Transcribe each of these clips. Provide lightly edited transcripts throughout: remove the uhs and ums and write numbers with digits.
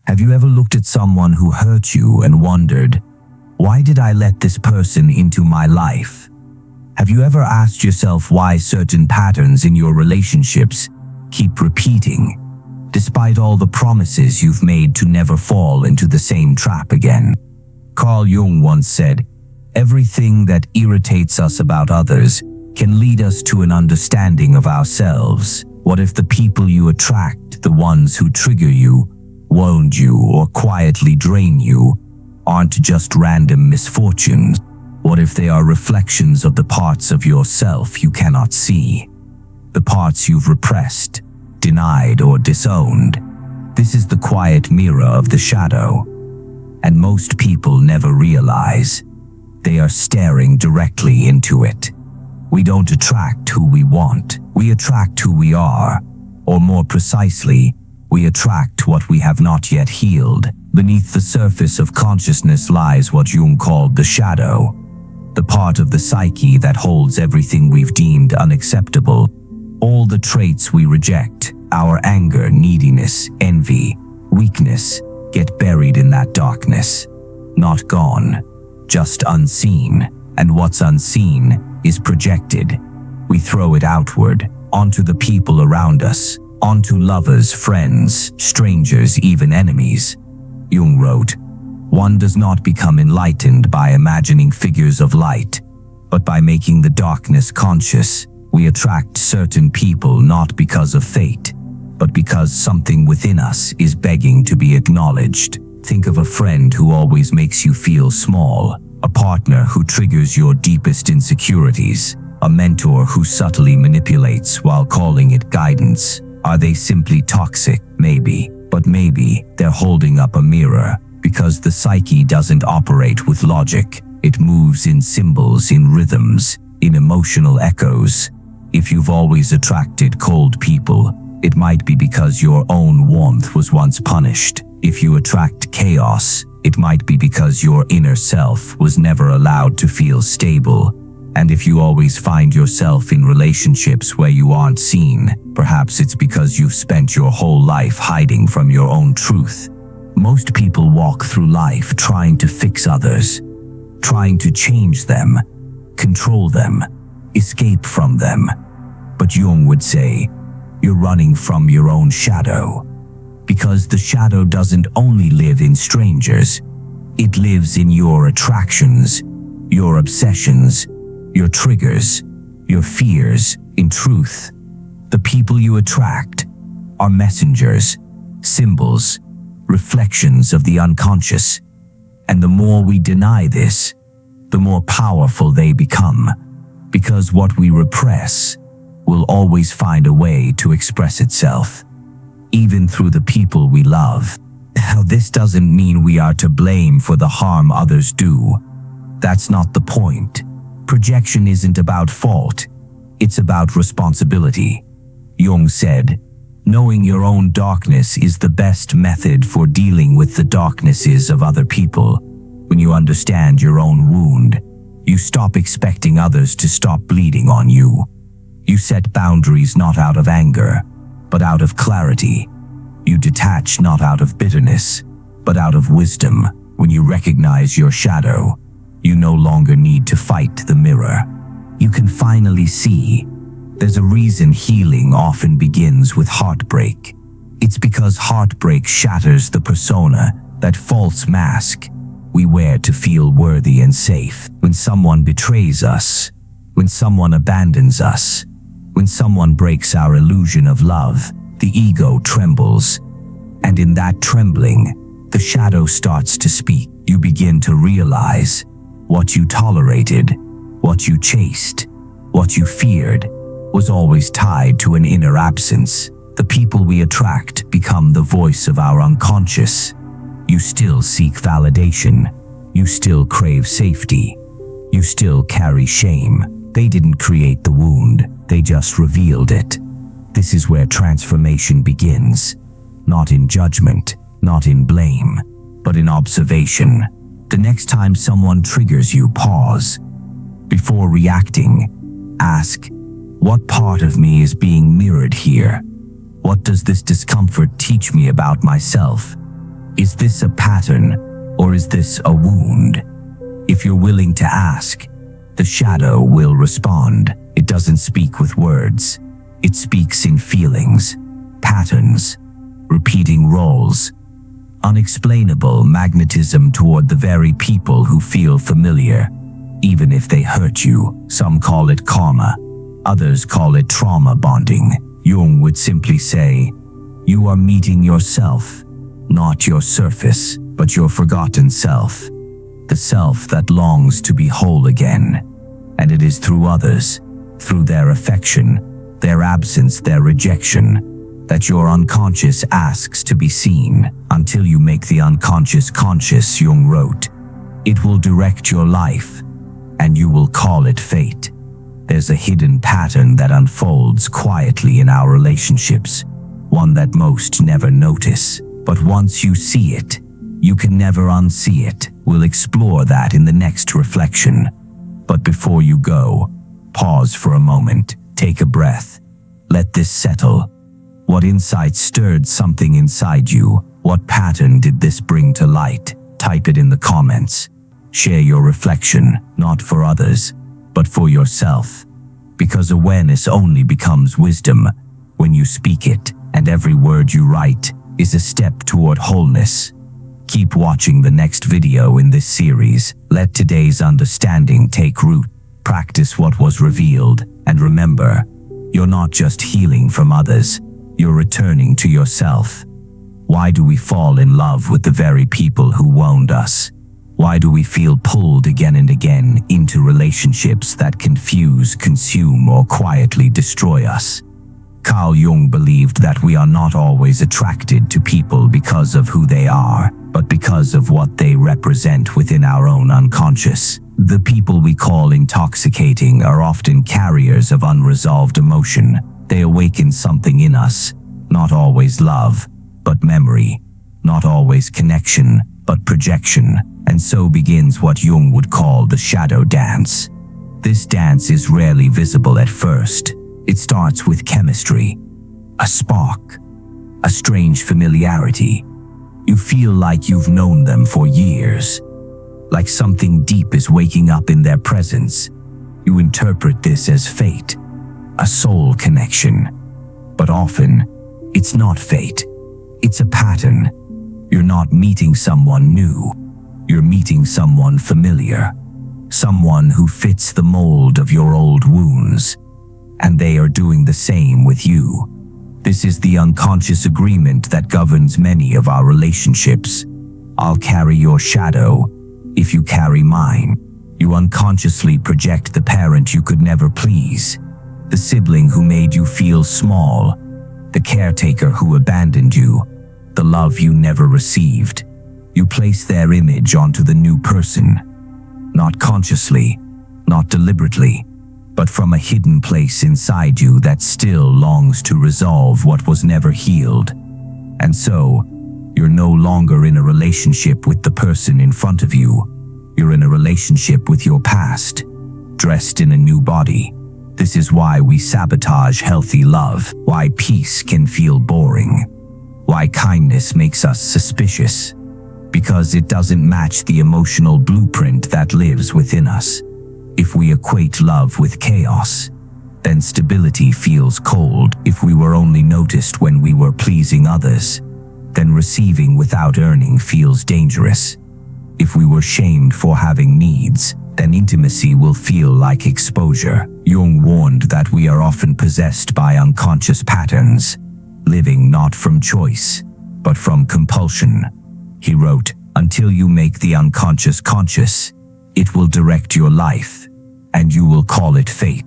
Have you ever looked at someone who hurt you and wondered, why did I let this person into my life? Have you ever asked yourself why certain patterns in your relationships keep repeating, despite all the promises you've made to never fall into the same trap again? Carl Jung once said, "Everything that irritates us about others can lead us to an understanding of ourselves. What if the people you attract, the ones who trigger you, wound you, or quietly drain you, aren't just random misfortunes? What if they are reflections of the parts of yourself you cannot see? The parts you've repressed, denied, or disowned. This is the quiet mirror of the shadow. And most people never realize they are staring directly into it. We don't attract who we want. We attract who we are. Or more precisely, we attract what we have not yet healed. Beneath the surface of consciousness lies what Jung called the shadow, the part of the psyche that holds everything we've deemed unacceptable. All the traits we reject, our anger, neediness, envy, weakness, get buried in that darkness. Not gone, just unseen. And what's unseen is projected. We throw it outward, onto the people around us, onto lovers, friends, strangers, even enemies. Jung wrote, "One does not become enlightened by imagining figures of light, but by making the darkness conscious. We attract certain people not because of fate, but because something within us is begging to be acknowledged." Think of a friend who always makes you feel small, a partner who triggers your deepest insecurities, a mentor who subtly manipulates while calling it guidance. Are they simply toxic? Maybe, but maybe they're holding up a mirror, because the psyche doesn't operate with logic. It moves in symbols, in rhythms, in emotional echoes. If you've always attracted cold people, it might be because your own warmth was once punished. If you attract chaos, it might be because your inner self was never allowed to feel stable. And if you always find yourself in relationships where you aren't seen, perhaps it's because you've spent your whole life hiding from your own truth. Most people walk through life trying to fix others, trying to change them, control them, escape from them. But Jung would say, you're running from your own shadow. Because the shadow doesn't only live in strangers, it lives in your attractions, your obsessions, your triggers, your fears. In truth, the people you attract are messengers, symbols, reflections of the unconscious. And the more we deny this, the more powerful they become, because what we repress will always find a way to express itself, even through the people we love. Now, this doesn't mean we are to blame for the harm others do. That's not the point. Projection isn't about fault, it's about responsibility. Jung said, knowing your own darkness is the best method for dealing with the darknesses of other people. When you understand your own wound, you stop expecting others to stop bleeding on you. You set boundaries not out of anger, but out of clarity. You detach not out of bitterness, but out of wisdom. When you recognize your shadow, you no longer need to fight the mirror. You can finally see. There's a reason healing often begins with heartbreak. It's because heartbreak shatters the persona, that false mask we wear to feel worthy and safe. When someone betrays us, when someone abandons us, when someone breaks our illusion of love, the ego trembles. And in that trembling, the shadow starts to speak. You begin to realize what you tolerated, what you chased, what you feared, was always tied to an inner absence. The people we attract become the voice of our unconscious. You still seek validation. You still crave safety. You still carry shame. They didn't create the wound, they just revealed it. This is where transformation begins. Not in judgment, not in blame, but in observation. The next time someone triggers you, pause. Before reacting, ask, what part of me is being mirrored here? What does this discomfort teach me about myself? Is this a pattern, or is this a wound? If you're willing to ask, the shadow will respond. It doesn't speak with words. It speaks in feelings, patterns, repeating roles, unexplainable magnetism toward the very people who feel familiar, even if they hurt you. Some call it karma, others call it trauma bonding. Jung would simply say, you are meeting yourself, not your surface, but your forgotten self, the self that longs to be whole again. And it is through others, through their affection, their absence, their rejection, that your unconscious asks to be seen. Until you make the unconscious conscious, Jung wrote, it will direct your life, and you will call it fate. There's a hidden pattern that unfolds quietly in our relationships, one that most never notice. But once you see it, you can never unsee it. We'll explore that in the next reflection. But before you go, pause for a moment, take a breath. Let this settle. What insight stirred something inside you? What pattern did this bring to light? Type it in the comments. Share your reflection, not for others, but for yourself. Because awareness only becomes wisdom when you speak it, and every word you write is a step toward wholeness. Keep watching the next video in this series. Let today's understanding take root. Practice what was revealed, and remember, you're not just healing from others, you're returning to yourself. Why do we fall in love with the very people who wound us? Why do we feel pulled again and again into relationships that confuse, consume, or quietly destroy us? Carl Jung believed that we are not always attracted to people because of who they are, but because of what they represent within our own unconscious. The people we call intoxicating are often carriers of unresolved emotion. They awaken something in us, not always love, but memory, not always connection, but projection. And so begins what Jung would call the shadow dance. This dance is rarely visible at first. It starts with chemistry, a spark, a strange familiarity. You feel like you've known them for years, like something deep is waking up in their presence. You interpret this as fate, a soul connection. But often, it's not fate. It's a pattern. You're not meeting someone new. You're meeting someone familiar, someone who fits the mold of your old wounds. And they are doing the same with you. This is the unconscious agreement that governs many of our relationships. I'll carry your shadow if you carry mine. You unconsciously project the parent you could never please, the sibling who made you feel small, the caretaker who abandoned you, the love you never received. You place their image onto the new person, not consciously, not deliberately, but from a hidden place inside you that still longs to resolve what was never healed. And so, you're no longer in a relationship with the person in front of you. You're in a relationship with your past, dressed in a new body. This is why we sabotage healthy love, why peace can feel boring, why kindness makes us suspicious, because it doesn't match the emotional blueprint that lives within us. If we equate love with chaos, then stability feels cold. If we were only noticed when we were pleasing others, then receiving without earning feels dangerous. If we were shamed for having needs, then intimacy will feel like exposure. Jung warned that we are often possessed by unconscious patterns, living not from choice, but from compulsion. He wrote, until you make the unconscious conscious, it will direct your life, and you will call it fate.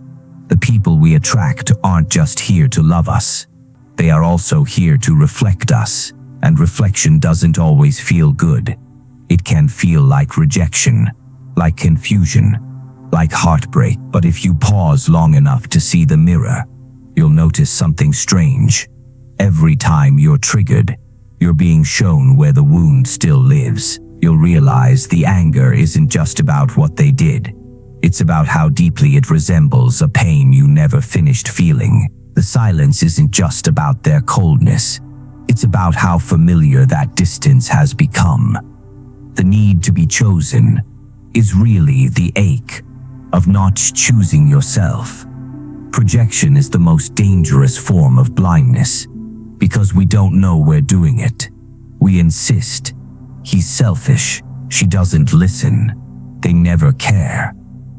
The people we attract aren't just here to love us. They are also here to reflect us, and reflection doesn't always feel good. It can feel like rejection, like confusion, like heartbreak. But if you pause long enough to see the mirror, you'll notice something strange. Every time you're triggered, you're being shown where the wound still lives. You'll realize the anger isn't just about what they did. It's about how deeply it resembles a pain you never finished feeling. The silence isn't just about their coldness. It's It's about how familiar that distance has become. The need to be chosen is really the ache of not choosing yourself. Projection is the most dangerous form of blindness because we don't know we're doing it. We insist, he's selfish, she doesn't listen, they never care.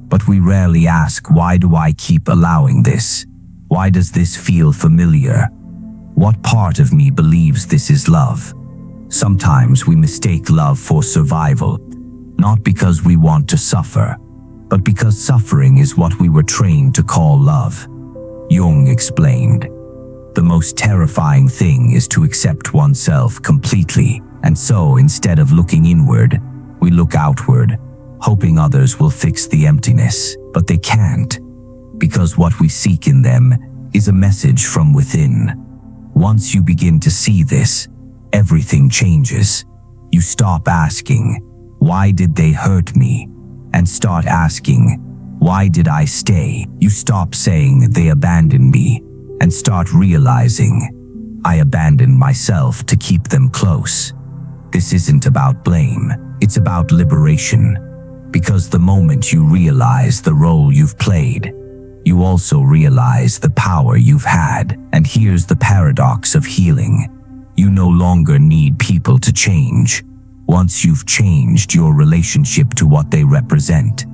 But we rarely ask, why do I keep allowing this? Why does this feel familiar? What part of me believes this is love? Sometimes we mistake love for survival, not because we want to suffer, but because suffering is what we were trained to call love. Jung explained, the most terrifying thing is to accept oneself completely, and so instead of looking inward, we look outward, hoping others will fix the emptiness, but they can't, because what we seek in them is a message from within. Once you begin to see this, everything changes. You stop asking, why did they hurt me? And start asking, why did I stay? You stop saying they abandoned me and start realizing, I abandoned myself to keep them close. This isn't about blame, it's about liberation. Because the moment you realize the role you've played, you also realize the power you've had. And here's the paradox of healing. You no longer need people to change. Once you've changed your relationship to what they represent,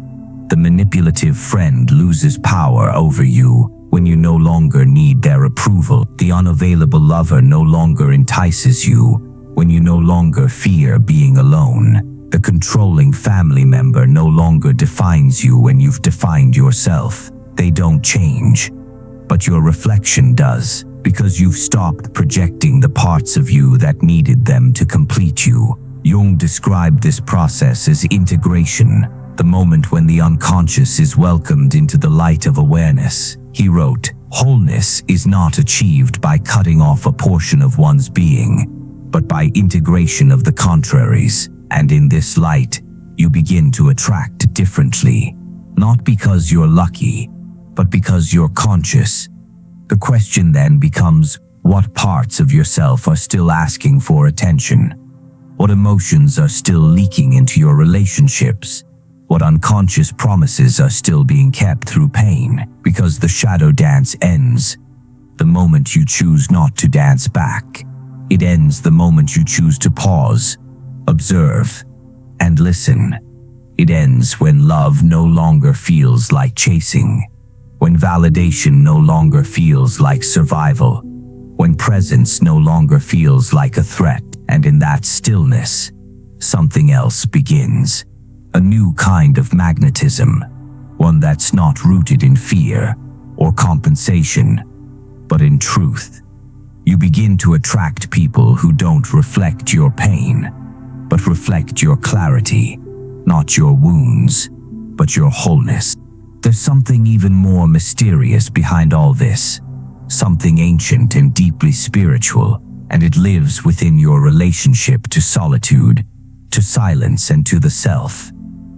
the manipulative friend loses power over you when you no longer need their approval. The unavailable lover no longer entices you when you no longer fear being alone. The controlling family member no longer defines you when you've defined yourself. They don't change, but your reflection does, because you've stopped projecting the parts of you that needed them to complete you. Jung described this process as integration, the moment when the unconscious is welcomed into the light of awareness. He wrote, wholeness is not achieved by cutting off a portion of one's being, but by integration of the contraries. And in this light, you begin to attract differently, not because you're lucky, but because you're conscious. The question then becomes, what parts of yourself are still asking for attention? What emotions are still leaking into your relationships? What unconscious promises are still being kept through pain? Because the shadow dance ends the moment you choose not to dance back. It ends the moment you choose to pause, observe, and listen. It ends when love no longer feels like chasing, when validation no longer feels like survival, when presence no longer feels like a threat. And in that stillness, something else begins. A new kind of magnetism, one that's not rooted in fear or compensation, but in truth. You begin to attract people who don't reflect your pain, but reflect your clarity, not your wounds, but your wholeness. There's something even more mysterious behind all this, something ancient and deeply spiritual, and it lives within your relationship to solitude, to silence, and to the self.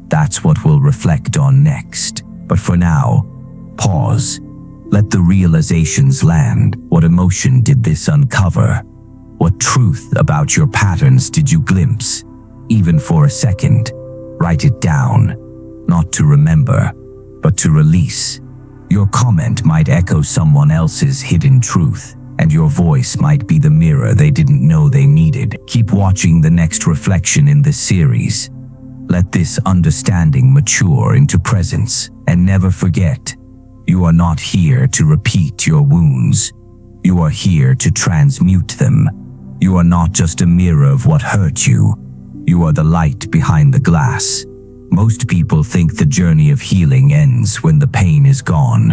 That's what we'll reflect on next. But for now, pause. Let the realizations land. What emotion did this uncover? What truth about your patterns did you glimpse, even for a second? Write it down, not to remember, but to release. Your comment might echo someone else's hidden truth, and your voice might be the mirror they didn't know they needed. Keep watching the next reflection in this series. Let this understanding mature into presence, and never forget, you are not here to repeat your wounds. You are here to transmute them. You are not just a mirror of what hurt you. You are the light behind the glass. Most people think the journey of healing ends when the pain is gone,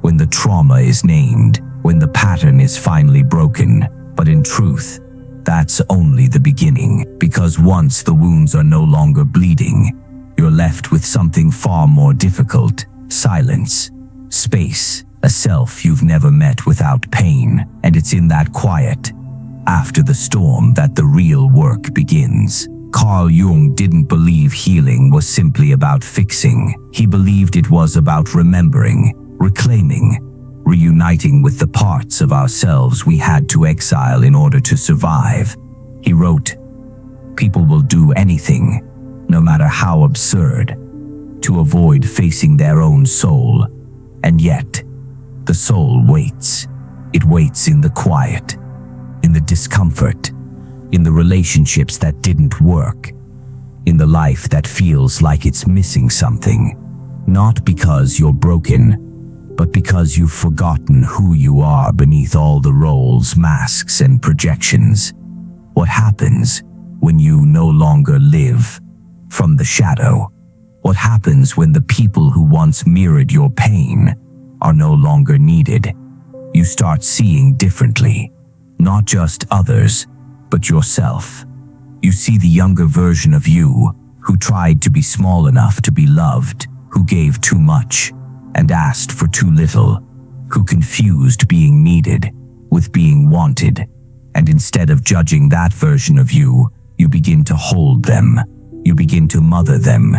when the trauma is named, when the pattern is finally broken. But in truth, that's only the beginning, because once the wounds are no longer bleeding, you're left with something far more difficult: silence, space, a self you've never met without pain. And it's in that quiet, after the storm, that the real work begins. Carl Jung didn't believe healing was simply about fixing. He believed it was about remembering, reclaiming, reuniting with the parts of ourselves we had to exile in order to survive. He wrote, "People will do anything, no matter how absurd, to avoid facing their own soul, and yet, the soul waits. It waits in the quiet, in the discomfort, in the relationships that didn't work, in the life that feels like it's missing something, not because you're broken, but because you've forgotten who you are beneath all the roles, masks, and projections. What happens when you no longer live from the shadow? What happens when the people who once mirrored your pain are no longer needed? You start seeing differently, not just others, but yourself. You see the younger version of you, who tried to be small enough to be loved, who gave too much and asked for too little, who confused being needed with being wanted. And instead of judging that version of you, you begin to hold them. You begin to mother them,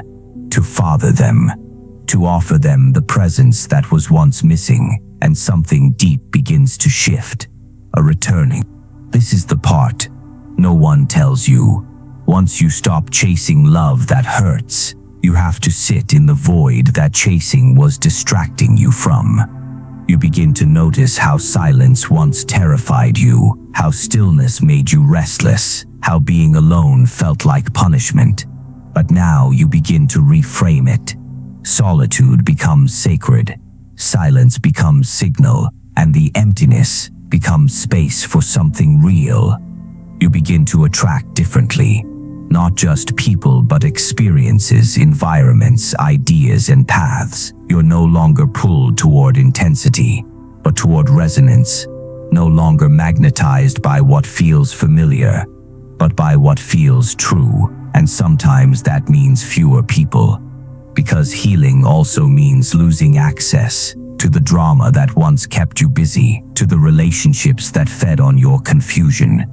to father them, to offer them the presence that was once missing, and something deep begins to shift, a returning. This is the part no one tells you. Once you stop chasing love that hurts, you have to sit in the void that chasing was distracting you from. You begin to notice how silence once terrified you, how stillness made you restless, how being alone felt like punishment. But now you begin to reframe it. Solitude becomes sacred, silence becomes signal, and the emptiness becomes space for something real. You begin to attract differently, not just people but experiences, environments, ideas, and paths. You're no longer pulled toward intensity, but toward resonance, no longer magnetized by what feels familiar, but by what feels true. And sometimes that means fewer people, because healing also means losing access to the drama that once kept you busy, to the relationships that fed on your confusion,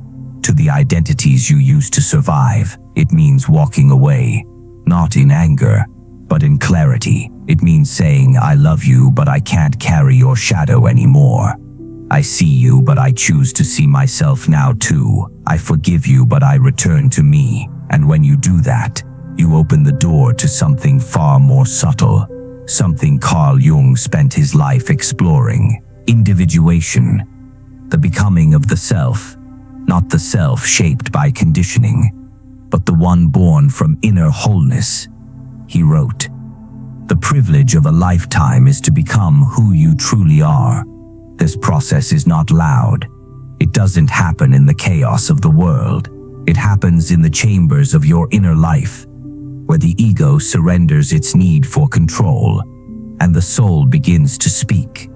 to the identities you used to survive. It means walking away, not in anger, but in clarity. It means saying, "I love you, but I can't carry your shadow anymore. I see you, but I choose to see myself now too. I forgive you, but I return to me." And when you do that, you open the door to something far more subtle, something Carl Jung spent his life exploring: individuation, the becoming of the self, not the self shaped by conditioning, but the one born from inner wholeness. He wrote, "The privilege of a lifetime is to become who you truly are. This process is not loud. It doesn't happen in the chaos of the world. It happens in the chambers of your inner life, where the ego surrenders its need for control, and the soul begins to speak.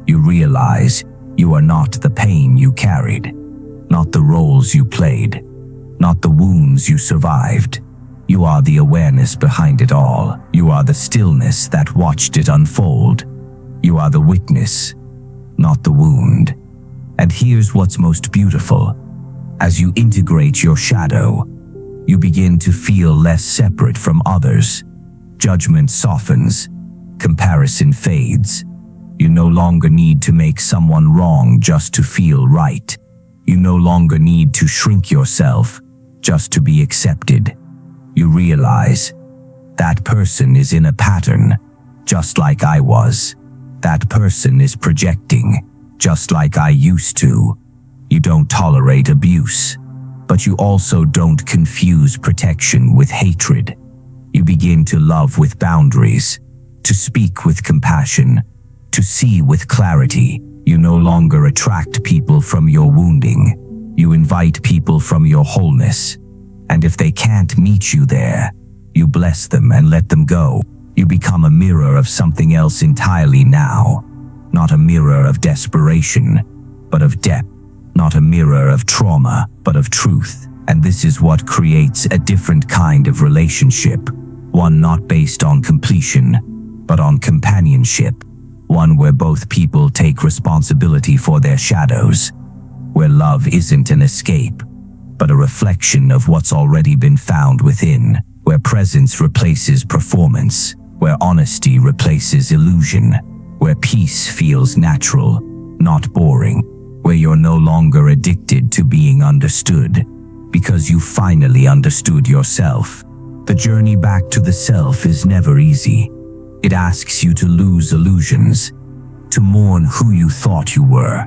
You realize you are not the pain you carried, not the roles you played, not the wounds you survived. You are the awareness behind it all. You are the stillness that watched it unfold. You are the witness, not the wound. And here's what's most beautiful. As you integrate your shadow, you begin to feel less separate from others. Judgment softens, comparison fades. You no longer need to make someone wrong just to feel right. You no longer need to shrink yourself just to be accepted. You realize that person is in a pattern, just like I was. That person is projecting, just like I used to. You don't tolerate abuse, but you also don't confuse protection with hatred. You begin to love with boundaries, to speak with compassion, to see with clarity. You no longer attract people from your wounding. You invite people from your wholeness. And if they can't meet you there, you bless them and let them go. You become a mirror of something else entirely now. Not a mirror of desperation, but of depth. Not a mirror of trauma, but of truth. And this is what creates a different kind of relationship. One not based on completion, but on companionship. One where both people take responsibility for their shadows. Where love isn't an escape, but a reflection of what's already been found within. Where presence replaces performance. Where honesty replaces illusion. where peace feels natural, not boring, where you're no longer addicted to being understood, because you finally understood yourself. The journey back to the self is never easy. It asks you to lose illusions, to mourn who you thought you were,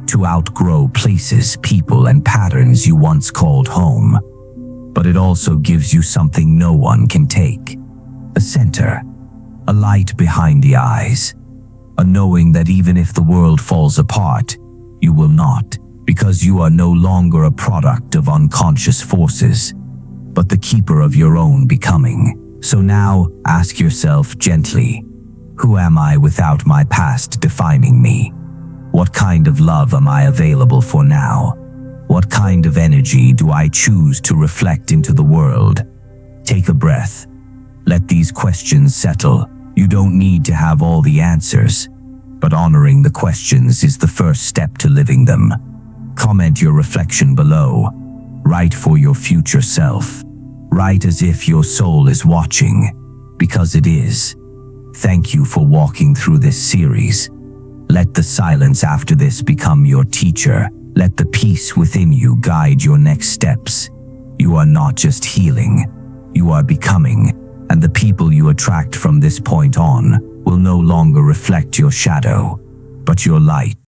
to outgrow places, people, and patterns you once called home. But it also gives you something no one can take: a center, a light behind the eyes, a knowing that even if the world falls apart, you will not, because you are no longer a product of unconscious forces, but the keeper of your own becoming. So now, ask yourself gently, who am I without my past defining me? What kind of love am I available for now? What kind of energy do I choose to reflect into the world? Take a breath. Let these questions settle. You don't need to have all the answers, but honoring the questions is the first step to living them. Comment your reflection below. Write for your future self. Write as if your soul is watching, because it is. Thank you for walking through this series. Let the silence after this become your teacher. Let the peace within you guide your next steps. You are not just healing, you are becoming, and the people you attract from this point on will no longer reflect your shadow, but your light.